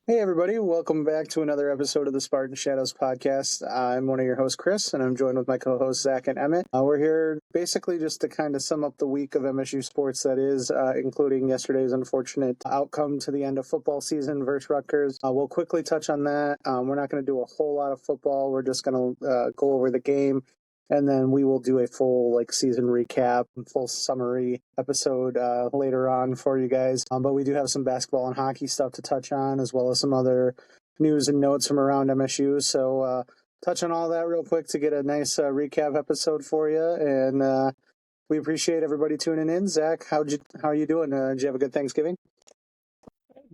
Hey, everybody. Welcome back to another episode of the Spartan Shadows podcast. I'm one of your hosts, Chris, and I'm joined with my co hosts, Zack and Emmett. We're here basically just to kind of sum up the week of MSU Sports that is, including yesterday's unfortunate outcome to the end of football season versus Rutgers. We'll quickly touch on that. We're not going to do a whole lot of football. We're just going to go over the game. And then we will do a full season recap, full summary episode later on for you guys. But we do have some basketball and hockey stuff to touch on, as well as some other news and notes from around MSU. So touch on all that real quick to get a nice recap episode for you. And we appreciate everybody tuning in. Zach, how are you doing? Did you have a good Thanksgiving?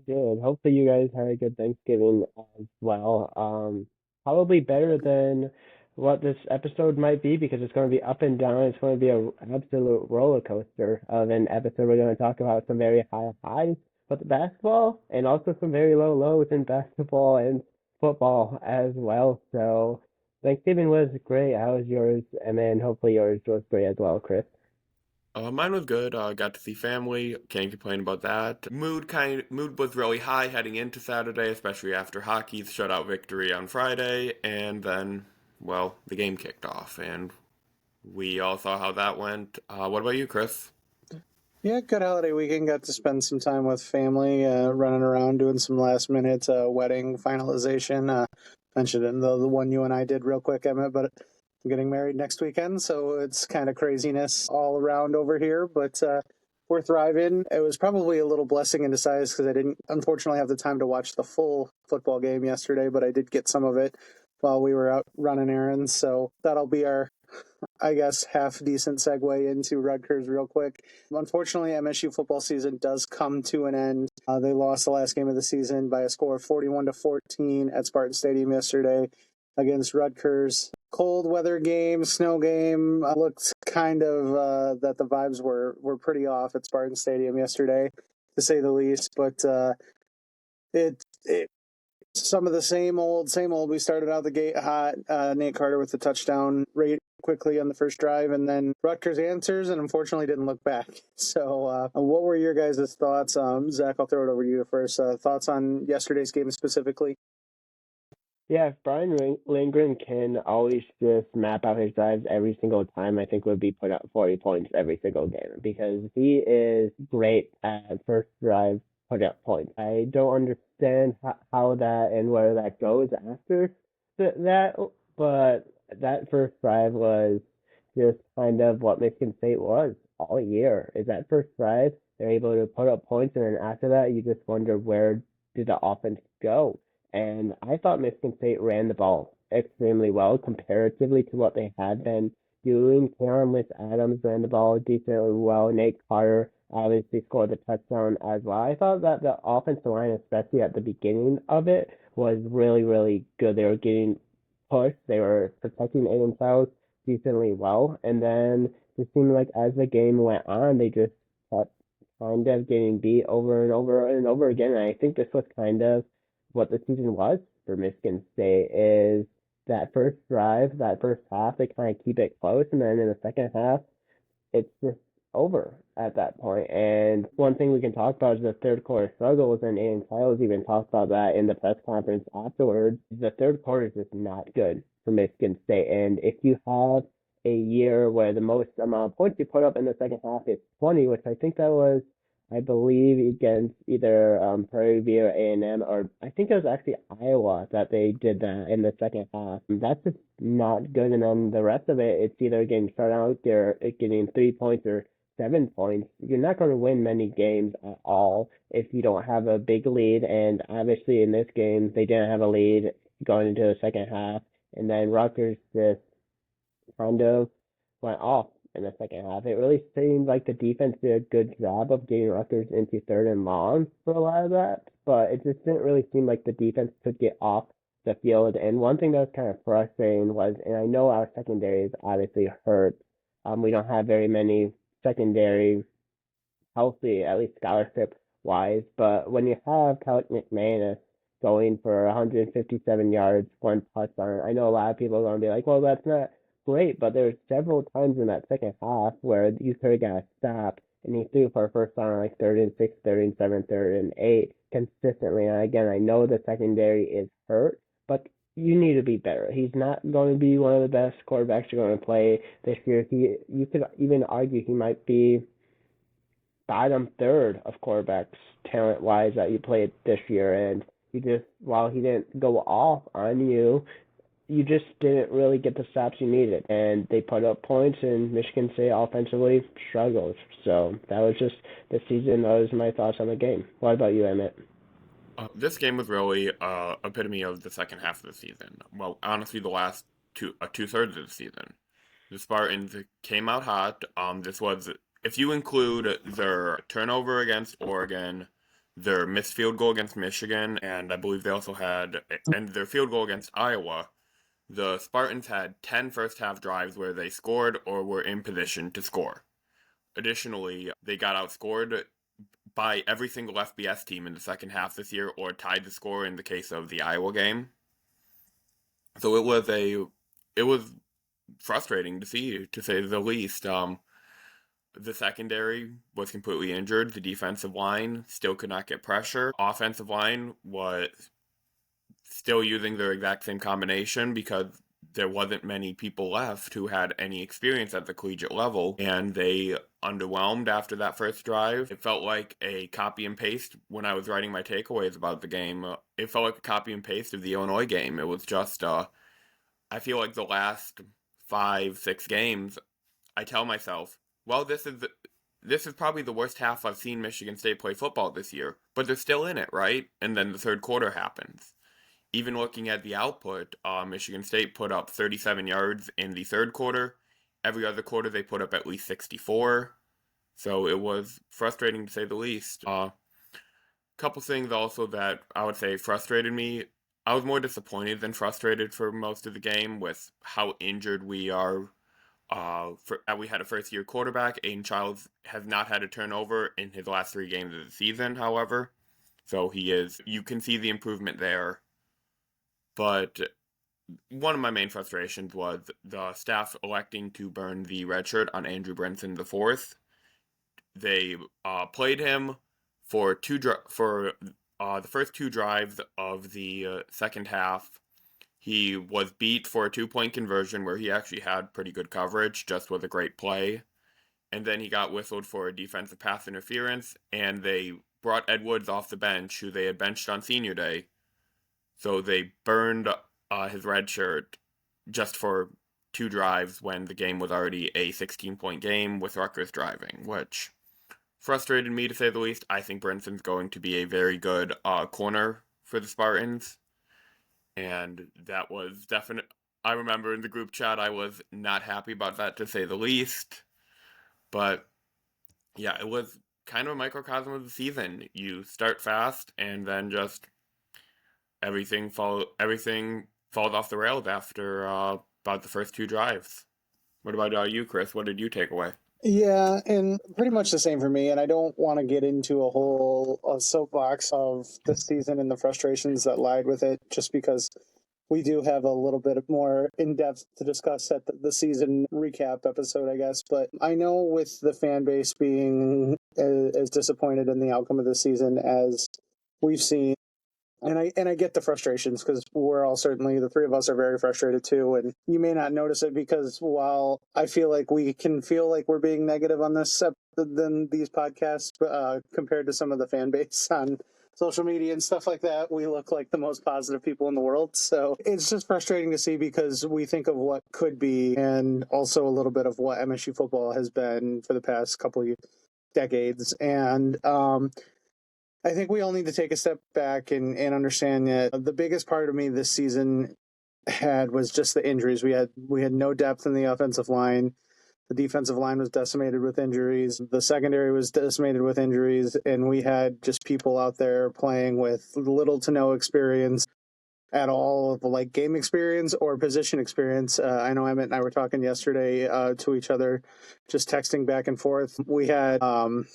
Good. Hopefully you guys had a good Thanksgiving as well. Probably better than what this episode might be because it's going to be up and down. It's going to be an absolute roller coaster of an episode. We're going to talk about some very high highs with basketball and also some very low lows in basketball and football as well. So Thanksgiving was great. How was yours? And then hopefully yours was great as well, Chris. Mine was good. Got to see family. Can't complain about that. Mood was really high heading into Saturday, especially after hockey's shutout victory on Friday, and then, well, the game kicked off, and we all saw how that went. What about you, Chris? Yeah, good holiday weekend. Got to spend some time with family, running around doing some last minute wedding finalization. Mentioned in the one you and I did real quick, Emmett, but I'm getting married next weekend, so it's kind of craziness all around over here. But we're thriving. It was probably a little blessing in disguise because I didn't, unfortunately, have the time to watch the full football game yesterday, but I did get some of it while we were out running errands. So that'll be our half decent segue into Rutgers real quick. Unfortunately, MSU football season does come to an end. They lost the last game of the season by a score of 41-14 at Spartan Stadium yesterday against Rutgers. Cold weather game, snow game. Looked kind of that the vibes were pretty off at Spartan Stadium yesterday, to say the least. But it some of the same old, same old. We started out the gate hot. Nate Carter with the touchdown rate quickly on the first drive, and then Rutgers answers and unfortunately didn't look back. So what were your guys' thoughts? Zach, I'll throw it over to you first. Thoughts on yesterday's game specifically? Yeah, if Brian Lindgren can always just map out his drives every single time, I think would be put up 40 points every single game because he is great at first drive put up points. I don't understand how that and where that goes after that, but that first drive was just kind of what Michigan State was all year. Is that first drive, they're able to put up points, and then after that, you just wonder where did the offense go? And I thought Michigan State ran the ball extremely well comparatively to what they had been doing. Karen with Adams ran the ball decently well. Nate Carter obviously scored the touchdown as well. I thought that the offensive line, especially at the beginning of it, was really, really good. They were getting pushed. They were protecting Aiden Styles decently well. And then it seemed like as the game went on, they just kept kind of getting beat over and over and over again. And I think this was kind of what the season was for Michigan State is that first drive, that first half, they kind of keep it close, and then in the second half, it's just over at that point. And one thing we can talk about is the third quarter struggles, and Aiden Siles even talked about that in the press conference afterwards. The third quarter is just not good for Michigan State, and if you have a year where the most amount of points you put up in the second half is 20, which I think that was I believe against either Prairie View or A&M, or I think it was actually Iowa that they did that in the second half. That's just not good. And then the rest of it, it's either getting shut out, they're getting 3 points or 7 points. You're not going to win many games at all if you don't have a big lead. And obviously in this game, they didn't have a lead going into the second half. And then Rutgers just kind of went off in the second half. It really seemed like the defense did a good job of getting Rutgers into third and long for a lot of that, but it just didn't really seem like the defense could get off the field. And one thing that was kind of frustrating was, and I know our secondary is obviously hurt. We don't have very many secondary healthy, at least scholarship wise. But when you have Kelly McManus going for 157 yards, one touchdown, I know a lot of people are going to be like, well, that's not great, but there were several times in that second half where you could have got a stop and he threw for a first down on like 3rd and 6, 3rd and 7, 3rd and 8 consistently. And again, I know the secondary is hurt, but you need to be better. He's not going to be one of the best quarterbacks you're going to play this year. You could even argue he might be bottom third of quarterbacks talent wise that you played this year, and while he didn't go off on you, you just didn't really get the stops you needed, and they put up points, and Michigan State offensively struggled. So that was just the season. Those are my thoughts on the game. What about you, Emmett? This game was really epitome of the second half of the season. Well, honestly, the last two-thirds of the season. The Spartans came out hot. This was, if you include their turnover against Oregon, their missed field goal against Michigan, and I believe they also had, and their field goal against Iowa, the Spartans had 10 first-half drives where they scored or were in position to score. Additionally, they got outscored by every single FBS team in the second half this year, or tied the score in the case of the Iowa game. So it was frustrating to see, to say the least. The secondary was completely injured. The defensive line still could not get pressure. Offensive line was still using their exact same combination because there wasn't many people left who had any experience at the collegiate level, and they underwhelmed after that first drive. It felt like a copy and paste when I was writing my takeaways about the game. It felt like a copy and paste of the Illinois game. It was just, I feel like the last 5-6 games, I tell myself, well, this is probably the worst half I've seen Michigan State play football this year, but they're still in it, right? And then the third quarter happens. Even looking at the output, Michigan State put up 37 yards in the third quarter. Every other quarter, they put up at least 64. So it was frustrating to say the least. Couple things also that I would say frustrated me. I was more disappointed than frustrated for most of the game with how injured we are. We had a first-year quarterback. Aiden Childs has not had a turnover in his last 3 games of the season, however. So you can see the improvement there. But one of my main frustrations was the staff electing to burn the red shirt on Andrew Brinson IV. They played him for the first 2 drives of the second half. He was beat for a 2-point conversion where he actually had pretty good coverage, just with a great play. And then he got whistled for a defensive pass interference, and they brought Ed Woods off the bench, who they had benched on senior day. So they burned his red shirt just for 2 drives when the game was already a 16-point game with Rutgers driving, which frustrated me to say the least. I think Brinson's going to be a very good corner for the Spartans, and that was definite. I remember in the group chat I was not happy about that to say the least, but yeah, it was kind of a microcosm of the season. You start fast and then just everything falls off the rails after about the first 2 drives. What about you, Chris? What did you take away? Yeah, and pretty much the same for me. And I don't want to get into a soapbox of the season and the frustrations that lied with it, just because we do have a little bit more in depth to discuss at the season recap episode, I guess. But I know with the fan base being as disappointed in the outcome of the season as we've seen. And I get the frustrations because we're all certainly, the 3 of us are very frustrated too. And you may not notice it because while I feel like we can feel like we're being negative on this than these podcasts compared to some of the fan base on social media and stuff like that, we look like the most positive people in the world. So it's just frustrating to see because we think of what could be and also a little bit of what MSU football has been for the past couple of decades. And I think we all need to take a step back and understand that the biggest part of me this season was just the injuries. We had no depth in the offensive line. The defensive line was decimated with injuries. The secondary was decimated with injuries. And we had just people out there playing with little to no experience at all, of like game experience or position experience. I know Emmett and I were talking yesterday to each other, just texting back and forth. We had, and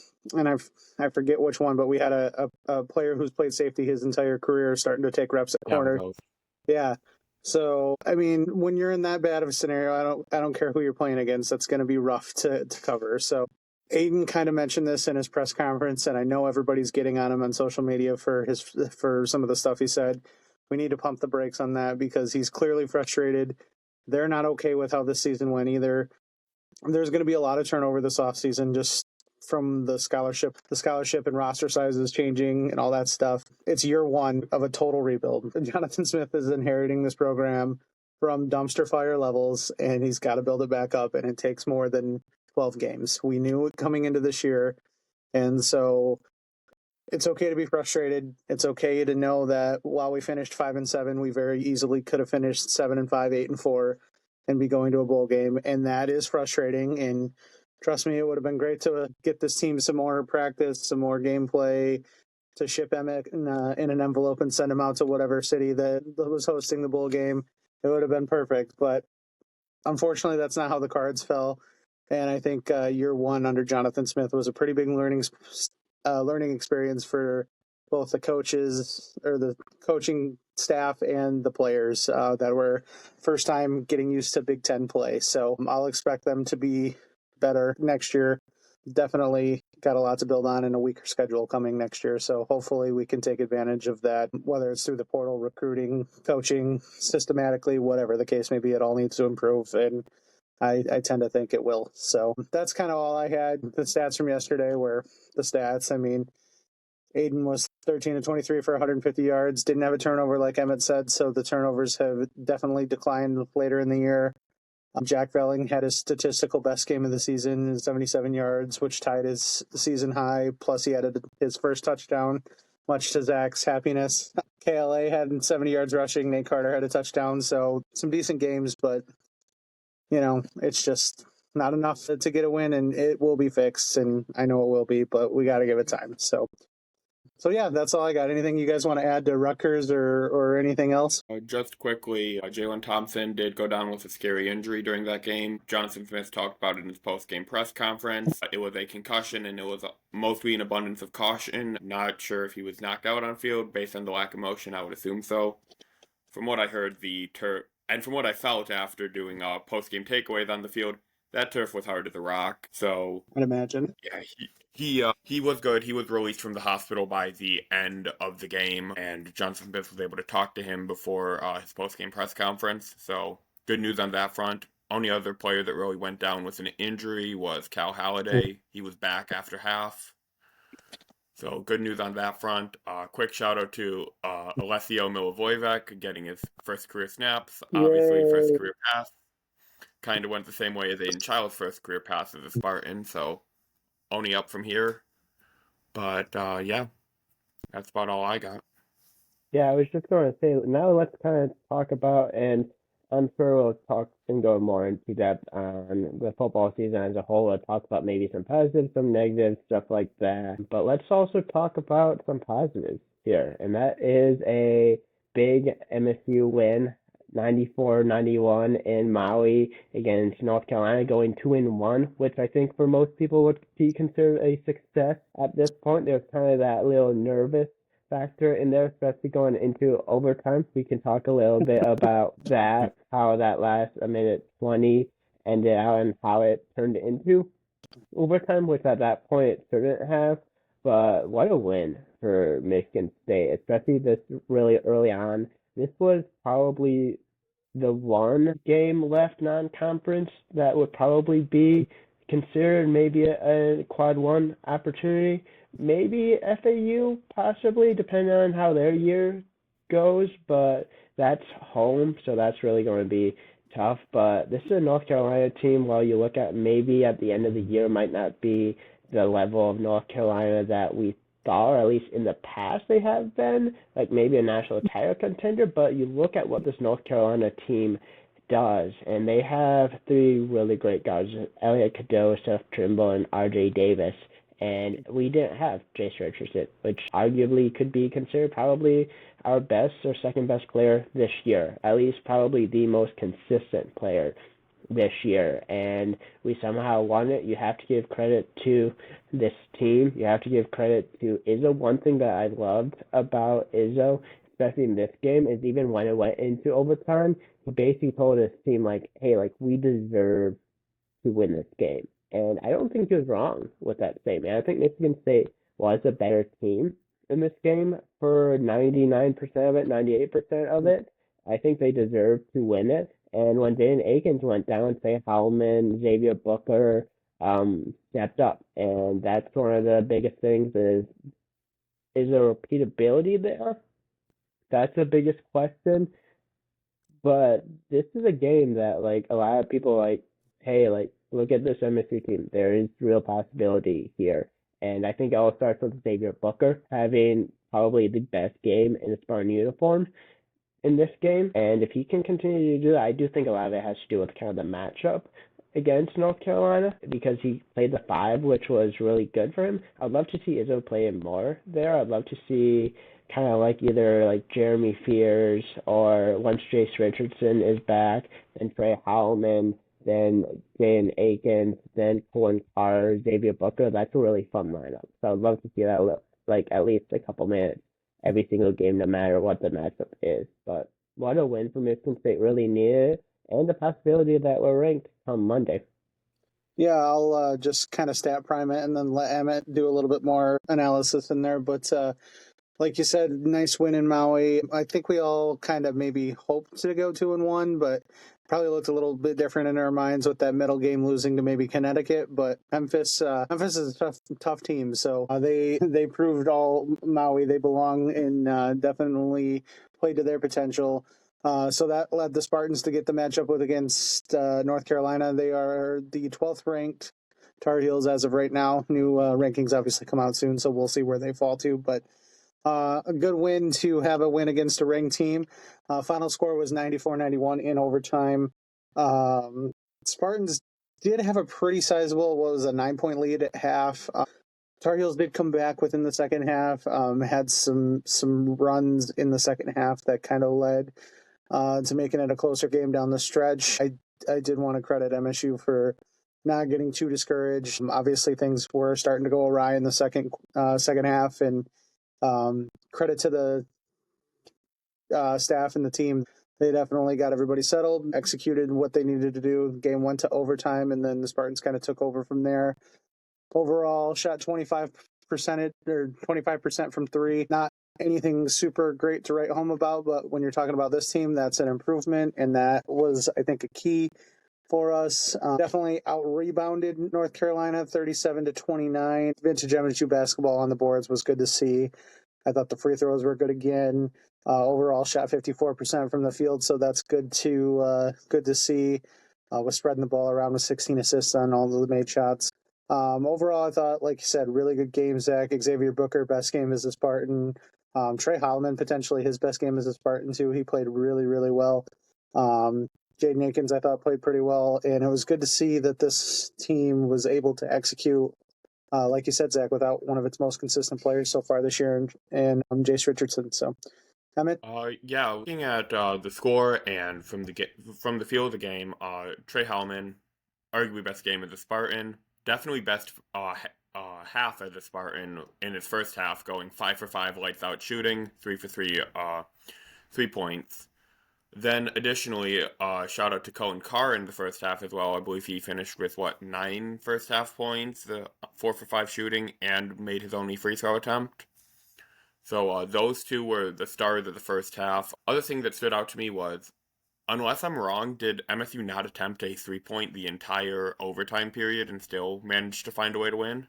I forget which one, but we had a player who's played safety his entire career starting to take reps at corner. Yeah. So, I mean, when you're in that bad of a scenario, I don't care who you're playing against. That's going to be rough to cover. So Aiden kind of mentioned this in his press conference, and I know everybody's getting on him on social media for some of the stuff he said. We need to pump the brakes on that because he's clearly frustrated. They're not okay with how this season went either. There's going to be a lot of turnover this offseason just from the scholarship and roster sizes changing and all that stuff. It's year one of a total rebuild. Jonathan Smith is inheriting this program from dumpster fire levels, and he's got to build it back up, and it takes more than 12 games. We knew it coming into this year, and so it's okay to be frustrated. It's okay to know that while we finished 5-7, we very easily could have finished 7-5, 8-4, and be going to a bowl game, and that is frustrating. And trust me, it would have been great to get this team some more practice, some more gameplay, to ship Emmett in an envelope and send him out to whatever city that was hosting the bowl game. It would have been perfect, but unfortunately, that's not how the cards fell. And I think year one under Jonathan Smith was a pretty big learning experience for both the coaches or the coaching staff and the players that were first time getting used to Big Ten play. So I'll expect them to be better next year. Definitely got a lot to build on and a weaker schedule coming next year. So hopefully we can take advantage of that, whether it's through the portal, recruiting, coaching, systematically, whatever the case may be. It all needs to improve, and I tend to think it will. So that's kind of all I had. The stats from yesterday were the stats. I mean, Aiden was 13-23 for 150 yards, didn't have a turnover like Emmett said, so the turnovers have definitely declined later in the year. Jack Velling had his statistical best game of the season, 77 yards, which tied his season high, plus he added his first touchdown, much to Zack's happiness. KLA had 70 yards rushing, Nate Carter had a touchdown, so some decent games, but, it's just not enough to get a win, and it will be fixed, and I know it will be, but we got to give it time. So yeah, that's all I got. Anything you guys want to add to Rutgers or anything else? Just quickly, Jalen Thompson did go down with a scary injury during that game. Jonathan Smith talked about it in his post-game press conference. It was a concussion, and it was mostly an abundance of caution. Not sure if he was knocked out on field. Based on the lack of motion, I would assume so. From what I heard, and from what I felt after doing post-game takeaways on the field, that turf was hard as a rock. So I'd imagine. yeah, he was good. He was released from the hospital by the end of the game, and Johnson Smith was able to talk to him before his post-game press conference. So good news on that front. Only other player that really went down with an injury was Cal Halliday. He was back after half. So good news on that front. Quick shout out to Alessio Milivojevic getting his first career snaps. Obviously, Yay. first career pass. Kind of went the same way as Aiden Child's first career pass as a Spartan. So only up from here. But yeah, that's about all I got. Yeah, I was just going to say, now let's kind of talk about, and I'm sure we'll talk and go more into depth on the football season as a whole. We'll talk about maybe some positives, some negatives, stuff like that. But let's also talk about some positives here, and that is a big MSU win, 94-91 in Maui against North Carolina, going 2-1, which I think for most people would be considered a success at this point. There's kind of that little nervous factor in there, especially going into overtime. We can talk a little bit about that, how that last minute 20 ended out and how it turned into overtime, which at that point it shouldn't have. But what a win for Michigan State, especially this really early on. This was probably the one game left non-conference that would probably be considered maybe a quad one opportunity. Maybe FAU, possibly, depending on how their year goes, but that's home, so that's really going to be tough. But this is a North Carolina team, while you look at maybe at the end of the year might not be the level of North Carolina that we thought, or at least in the past they have been, like maybe a national title contender, but you look at what this North Carolina team does, and they have three really great guys, Elliot Cadeau, Seth Trimble, and RJ Davis. And we didn't have Jace Richardson, which arguably could be considered probably our best or second best player this year, at least probably the most consistent player this year. And we somehow won it. You have to give credit to this team. You have to give credit to Izzo. One thing that I loved about Izzo, especially in this game, is even when it went into overtime, he basically told his team, like, hey, like, we deserve to win this game. And I don't think he was wrong with that statement. I think Michigan State was a better team in this game for 99% of it, 98% of it. I think they deserved to win it. And when Jaden Akins went down, St. Howman, Xavier Booker stepped up. And that's one of the biggest things is there repeatability there? That's the biggest question. But this is a game that like a lot of people like, hey, like look at this MSU team. There is real possibility here. And I think it all starts with Xavier Booker having probably the best game in a Spartan uniform in this game. And if he can continue to do that, I do think a lot of it has to do with kind of the matchup against North Carolina because he played the 5, which was really good for him. I'd love to see Izzo play him more there. I'd love to see kind of like either like Jeremy Fears or once Jace Richardson is back, then Trey Howman, then Dan Akins, then Colin Carr, Xavier Booker. That's a really fun lineup. So I'd love to see that like at least a couple minutes every single game, no matter what the matchup is. But what a win for Michigan State, really needed it, and the possibility that we're ranked come Monday. Yeah, I'll just kind of stat prime it and then let Emmett do a little bit more analysis in there. But like you said, nice win in Maui. I think we all kind of maybe hoped to go 2-1, but probably looked a little bit different in our minds with that middle game losing to maybe Connecticut. But Memphis is a tough team, so they proved all Maui they belong and definitely played to their potential. So that led the Spartans to get the matchup with against North Carolina. They are the 12th ranked Tar Heels as of right now. New rankings obviously come out soon, so we'll see where they fall to. But a good win to have a win against a ranked team. Final score was 94-91 in overtime. Spartans did have a pretty sizable, what was a 9-point lead at half. Tar Heels did come back within the second half, had some runs in the second half that kind of led to making it a closer game down the stretch. I did want to credit MSU for not getting too discouraged. Obviously, things were starting to go awry in the second half, and credit to the staff and the team. They definitely got everybody settled, executed what they needed to do. Game went to overtime, and then the Spartans kind of took over from there. Overall, shot 25% or 25% from 3. Not anything super great to write home about, but when you're talking about this team, that's an improvement, and that was, I think, a key for us. Definitely out-rebounded North Carolina, 37-29. Vintage MSU basketball on the boards was good to see. I thought the free throws were good again. Overall, shot 54% from the field, so that's good to see. Was spreading the ball around with 16 assists on all of the made shots. Overall, I thought, like you said, really good game, Zack. Xavier Booker, best game as a Spartan. Trey Howman, potentially his best game as a Spartan, too. He played really, really well. Jaden Akins, I thought, played pretty well. And it was good to see that this team was able to execute, like you said, Zack, without one of its most consistent players so far this year, and Jace Richardson. So, Emmett? Yeah, looking at the score and from the feel of the game, Trey Howman, arguably best game of the Spartan. Definitely best half of the Spartan in his first half, going 5 for 5 lights out shooting, 3 for 3 3 points. Then additionally, shout out to Colin Carr in the first half as well. I believe he finished with 9 first half points, the 4 for 5 shooting, and made his only free throw attempt. So those two were the stars of the first half. Other thing that stood out to me was, unless I'm wrong, did MSU not attempt a 3-point the entire overtime period and still manage to find a way to win?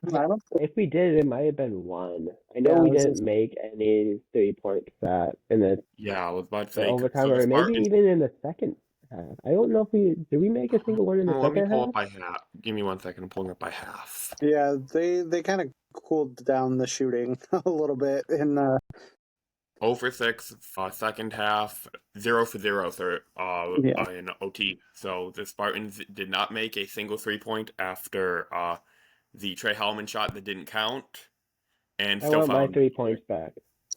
If we did, it might have been 1. I know we didn't make any 3-point shot in the Yeah, I was about to say overtime, or maybe even in the second half. I don't know if did we make a single one in the second half? Let me pull up by half. Give me 1 second. I'm pulling up by half. Yeah, they kind of cooled down the shooting a little bit in 0 for 6, second half, 0 for 0 in OT. So the Spartans did not make a single 3-point after the Trey Hellman shot that didn't count. And I want my 3 points back.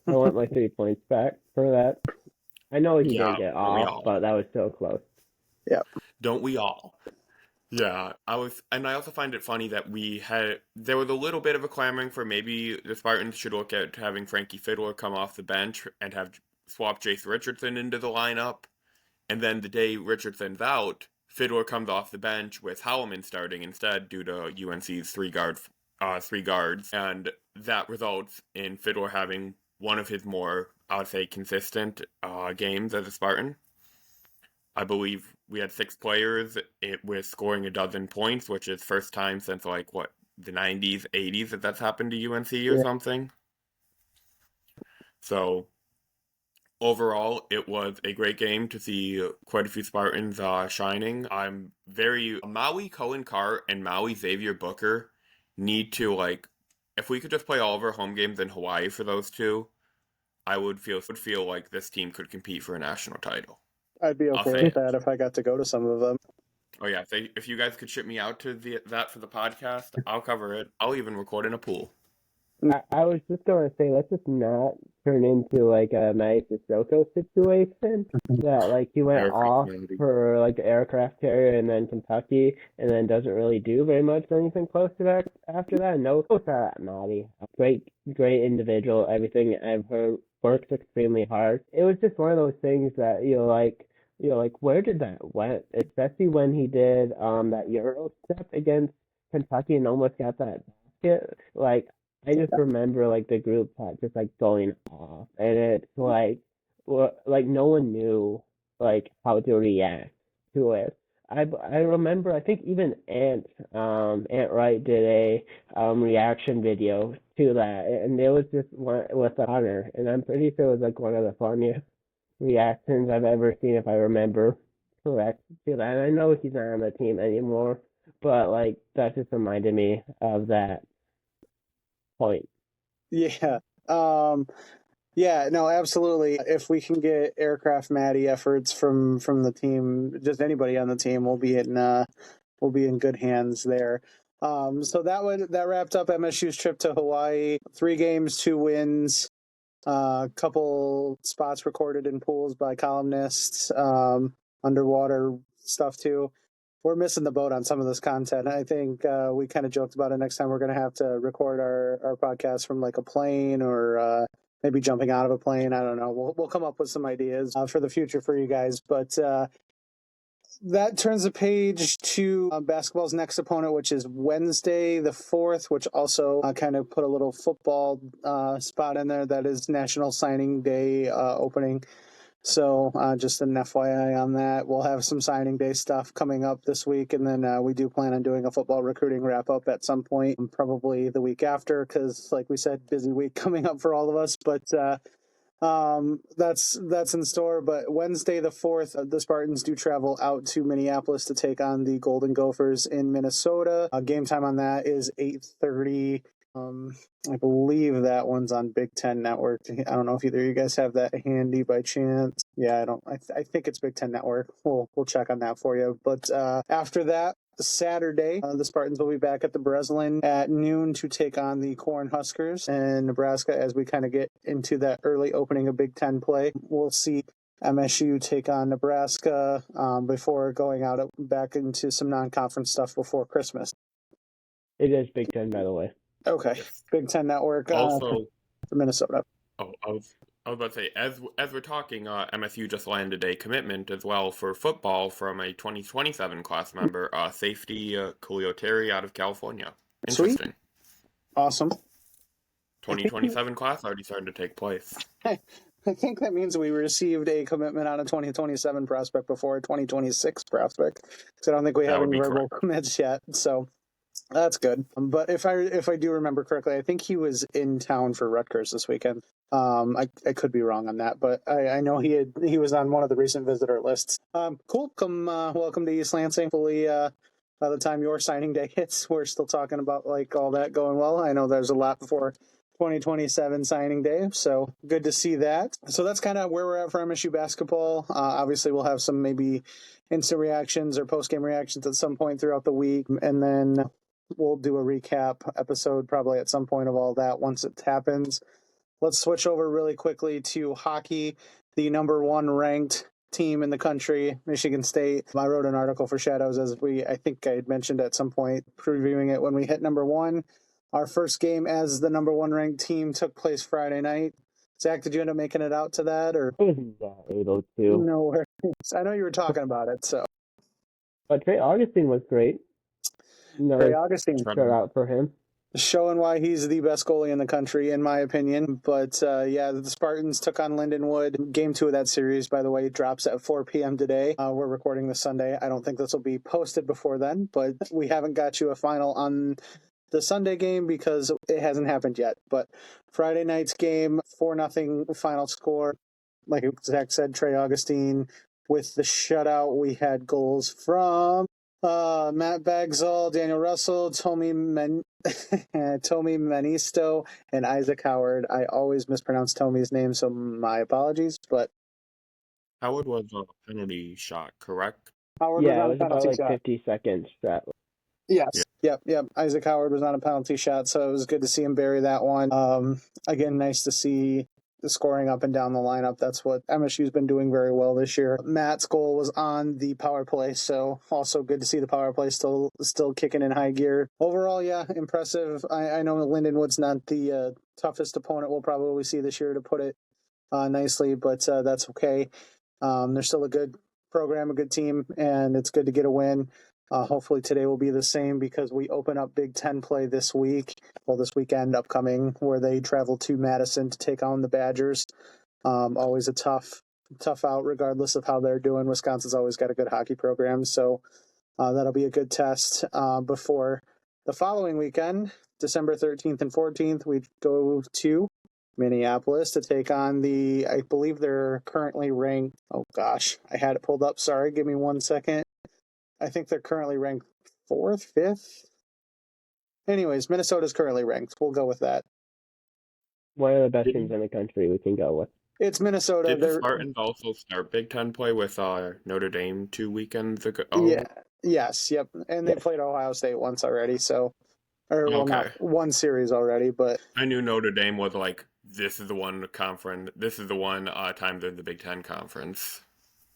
I want my 3 points back for that. I know he didn't get off, but that was so close. Yeah. Don't we all? Yeah, I also find it funny that there was a little bit of a clamoring for maybe the Spartans should look at having Frankie Fiddler come off the bench and have swap Jace Richardson into the lineup. And then the day Richardson's out, Fiddler comes off the bench with Holloman starting instead due to UNC's three guards, and that results in Fiddler having one of his more, I would say, consistent games as a Spartan. I believe we had 6 players with scoring a dozen points, which is first time since the 90s, 80s that that's happened to UNC or something. So overall, it was a great game to see quite a few Spartans shining. Maui Cohen Carr and Maui Xavier Booker need to, if we could just play all of our home games in Hawaii for those two, I would feel like this team could compete for a national title. I'd be okay with that if I got to go to some of them. Oh yeah, if you guys could ship me out to that for the podcast, I'll cover it. I'll even record in a pool. I was just going to say, let's just not turn into like a Matt Sissoko situation that he went off for the aircraft carrier and then Kentucky and then doesn't really do very much or anything close to that after that. No, Matty. Great individual. Everything I've heard, works extremely hard. It was just one of those things that where did that went? Especially when he did that Euro step against Kentucky and almost got that basket. I just remember the group chat just going off, and it's no one knew how to react to it. I remember I think even Ant Wright did a reaction video to that, and it was just one with honor, and I'm pretty sure it was one of the funniest reactions I've ever seen if I remember correct to that. And I know he's not on the team anymore, but that just reminded me of that point. Yeah. Yeah, no, absolutely. If we can get aircraft Matty efforts from the team, just anybody on the team, we'll be in good hands there. So that wrapped up MSU's trip to Hawaii. 3 games, 2 wins, couple spots recorded in pools by columnists, underwater stuff too. We're missing the boat on some of this content. I think we kind of joked about it. Next time we're going to have to record our podcast from a plane or maybe jumping out of a plane. I don't know. We'll come up with some ideas for the future for you guys. But that turns the page to basketball's next opponent, which is Wednesday the 4th, which also kind of put a little football spot in there. That is National Signing Day opening. So just an FYI on that. We'll have some signing day stuff coming up this week, and then we do plan on doing a football recruiting wrap-up at some point, probably the week after, because, like we said, busy week coming up for all of us. But that's in store. But Wednesday the 4th, the Spartans do travel out to Minneapolis to take on the Golden Gophers in Minnesota. Game time on that is 8:30. I believe that one's on Big Ten Network. I don't know if either of you guys have that handy by chance. Yeah, I don't. I think it's Big Ten Network. We'll check on that for you. But after that, Saturday, the Spartans will be back at the Breslin at noon to take on the Cornhuskers in Nebraska. As we kind of get into that early opening of Big Ten play, we'll see MSU take on Nebraska before going out back into some non-conference stuff before Christmas. It is Big Ten, by the way. Okay, Big Ten Network. Also, for Minnesota. Oh, I was about to say, as we're talking, MSU just landed a commitment as well for football from a 2027 class member, safety Khalil Terry out of California. Interesting. Sweet. Awesome. 2027 class already starting to take place. I think that means we received a commitment on a 2027 prospect before a 2026 prospect. Because I don't think we have any verbal commits yet. So that's good. But if I do remember correctly, I think he was in town for Rutgers this weekend. I could be wrong on that, but I know he was on one of the recent visitor lists. Cool. Welcome to East Lansing. Hopefully, by the time your signing day hits, we're still talking about all that going well. I know there's a lot before 2027 signing day, so good to see that. So that's kind of where we're at for MSU basketball. Obviously, we'll have some maybe instant reactions or post-game reactions at some point throughout the week, and then we'll do a recap episode probably at some point of all that once it happens. Let's switch over really quickly to hockey. The number 1 ranked team in the country, Michigan State. I wrote an article for Shadows I think I had mentioned at some point, previewing it when we hit number 1. Our first game as the number 1 ranked team took place Friday night. Zach, did you end up making it out to that? Or I was not able to. No worries. I know you were talking about it, so. But Trey Augustine was great. Trey Another Augustine shutout for him. showing why he's the best goalie in the country, in my opinion. But yeah, the Spartans took on Lindenwood. Game 2 of that series, by the way, drops at 4 p.m. today. We're recording this Sunday. I don't think this will be posted before then, but we haven't got you a final on the Sunday game because it hasn't happened yet. But Friday night's game, 4-0 final score. Like Zack said, Trey Augustine. With the shutout, we had goals from Matt Bagzall, Daniel Russell, Tommy Manisto, and Isaac Howard. I always mispronounce Tommy's name, so my apologies. But Howard was a penalty shot, correct? Howard Yeah, it was was on a about penalty like shot. 50 seconds. Yes. Yep. Isaac Howard was on a penalty shot, so it was good to see him bury that one. Again, nice to see the scoring up and down the lineup. That's what MSU's been doing very well this year. Matt's goal was on the power play, so also good to see the power play still kicking in high gear. Overall, yeah, impressive. I know Lindenwood's not the toughest opponent we'll probably see this year, to put it nicely, but that's okay. They're still a good program, a good team, and it's good to get a win. Hopefully today will be the same because we open up Big Ten play this weekend upcoming, where they travel to Madison to take on the Badgers. Always a tough out regardless of how they're doing. Wisconsin's always got a good hockey program, so that'll be a good test before the following weekend, December 13th and 14th. We go to Minneapolis to take on I believe they're currently ranked, oh gosh, I had it pulled up. Sorry, give me 1 second. I think they're currently ranked 4th, 5th. Anyways, Minnesota's currently ranked. We'll go with that. One of the best teams in the country we can go with. It's Minnesota. Did the Spartans also start Big Ten play with Notre Dame 2 weekends ago? Yeah. Yes. Yep. And they played Ohio State once already. So, not one series already, but I knew Notre Dame was like, this is the one conference. This is the one time they're in the Big Ten conference.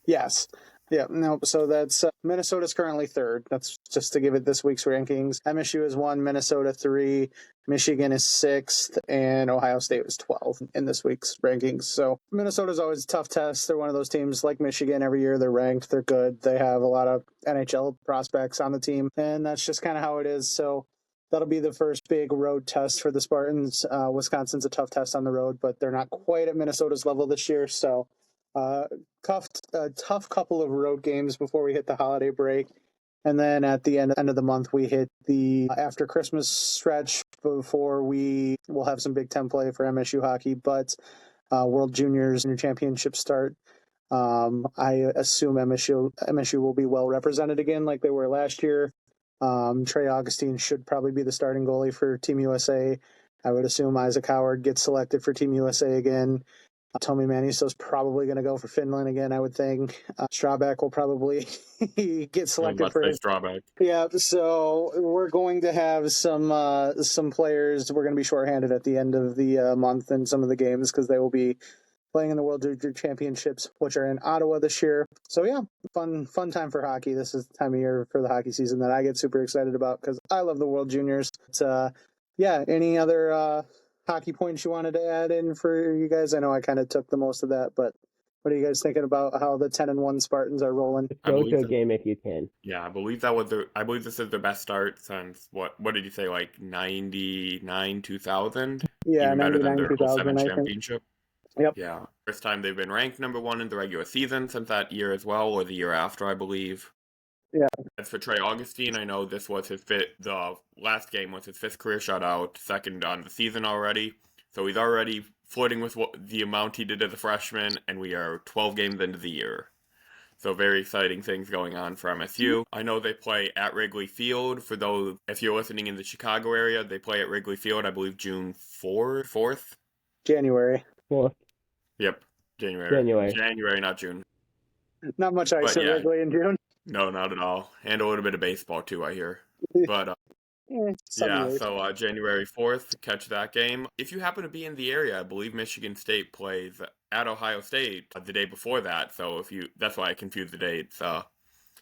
Yes. Yeah, no, so that's Minnesota's currently 3rd. That's just to give it this week's rankings. MSU is 1, Minnesota 3, Michigan is 6th, and Ohio State was 12 in this week's rankings. So Minnesota's always a tough test. They're one of those teams like Michigan. Every year they're ranked. They're good. They have a lot of NHL prospects on the team, and that's just kind of how it is. So that'll be the first big road test for the Spartans. Wisconsin's a tough test on the road, but they're not quite at Minnesota's level this year, so tough couple of road games before we hit the holiday break. And then at the end of the month, we hit the after Christmas stretch before we will have some Big Ten play for MSU hockey. But World Juniors and Championship start. I assume MSU will be well represented again like they were last year. Trey Augustine should probably be the starting goalie for Team USA. I would assume Isaac Howard gets selected for Team USA again. Tommy Manisto's probably going to go for Finland again, I would think. Strabak will probably get selected for Strabak. Yeah, so we're going to have some players. We're going to be shorthanded at the end of the month in some of the games because they will be playing in the World Junior Championships, which are in Ottawa this year. So yeah, fun time for hockey. This is the time of year for the hockey season that I get super excited about because I love the World Juniors. But, yeah, any other hockey points you wanted to add in for you guys? I know I kind of took the most of that, but what are you guys thinking about how the 10-1 Spartans are rolling? Go to a game if you can. Yeah, I believe this is their best start since what did you say, like 99, 2000? Yeah, even better than their 2000, 07 championship. Yep. Yeah, first time they've been ranked number 1 in the regular season since that year as well, or the year after, I believe. Yeah. As for Trey Augustine, I know this was the last game was his 5th career shutout, 2nd on the season already. So he's already flirting with the amount he did as a freshman, and we are 12 games into the year. So very exciting things going on for MSU. I know they play at Wrigley Field. For those, if you're listening in the Chicago area, they play at Wrigley Field, I believe June 4th? January. 4th. Yep, January, not June. Not much ice at Wrigley in June. No, not at all. And a little bit of baseball too, I hear. But so January 4th, catch that game. If you happen to be in the area, I believe Michigan State plays at Ohio State the day before that. So that's why I confused the dates.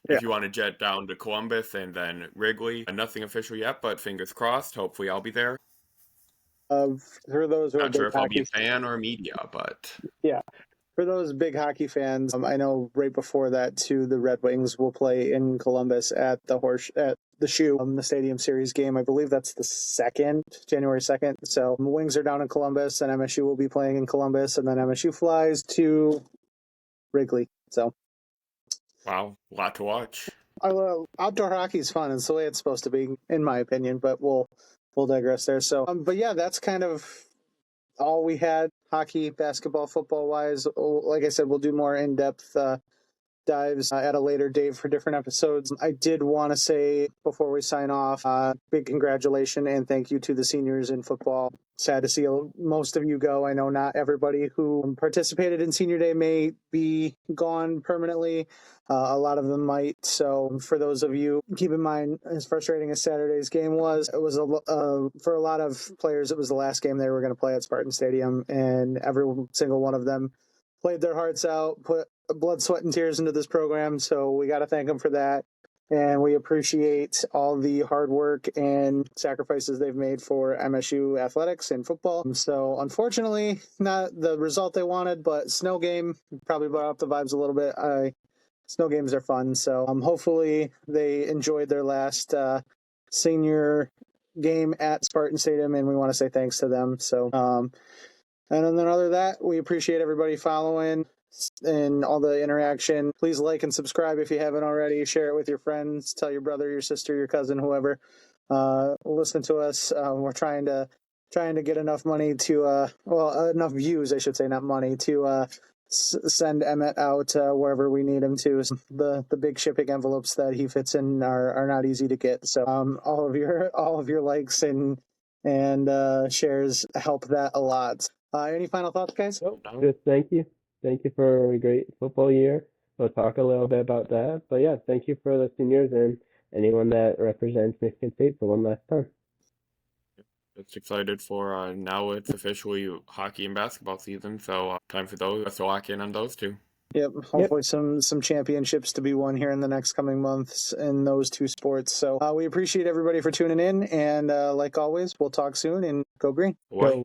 If you want to jet down to Columbus and then Wrigley, nothing official yet, but fingers crossed. Hopefully I'll be there. For those who Not sure if I'll be a fan or media, but yeah. for those big hockey fans, I know right before that too, the Red Wings will play in Columbus at the Shoe, the Stadium Series game. I believe that's January 2nd. So the Wings are down in Columbus, and MSU will be playing in Columbus, and then MSU flies to Wrigley. So, wow, a lot to watch. Outdoor hockey is fun. It's the way it's supposed to be, in my opinion. But we'll digress there. So, but yeah, that's kind of all we had, hockey, basketball, football wise. Like I said, we'll do more in depth dives at a later date for different episodes. I did want to say before we sign off, big congratulations and thank you to the seniors in football. Sad to see most of you go. I know not everybody who participated in senior day may be gone permanently. A lot of them might. So for those of you, keep in mind, as frustrating as Saturday's game was, it was for a lot of players, it was the last game they were going to play at Spartan Stadium, and every single one of them played their hearts out, put blood, sweat, and tears into this program. So we got to thank them for that. And we appreciate all the hard work and sacrifices they've made for MSU athletics and football. So unfortunately, not the result they wanted, but snow game probably brought up the vibes a little bit. Snow games are fun. So hopefully they enjoyed their last senior game at Spartan Stadium, and we want to say thanks to them. So, and then other than that, we appreciate everybody following and all the interaction. Please like and subscribe if you haven't already. Share it with your friends. Tell your brother, your sister, your cousin, whoever. Listen to us. We're trying to get enough money to enough views, I should say, not money, to send Emmett out wherever we need him to. The big shipping envelopes that he fits in are not easy to get. So all of your likes and shares help that a lot. Any final thoughts, guys? Nope. Just thank you. Thank you for a great football year. We'll talk a little bit about that. But yeah, thank you for the seniors and anyone that represents Michigan State for one last time. It's excited for now it's officially hockey and basketball season, so time for those to lock in on those two. Yep, hopefully some championships to be won here in the next coming months in those two sports. So we appreciate everybody for tuning in, and like always, we'll talk soon, and go green. Go.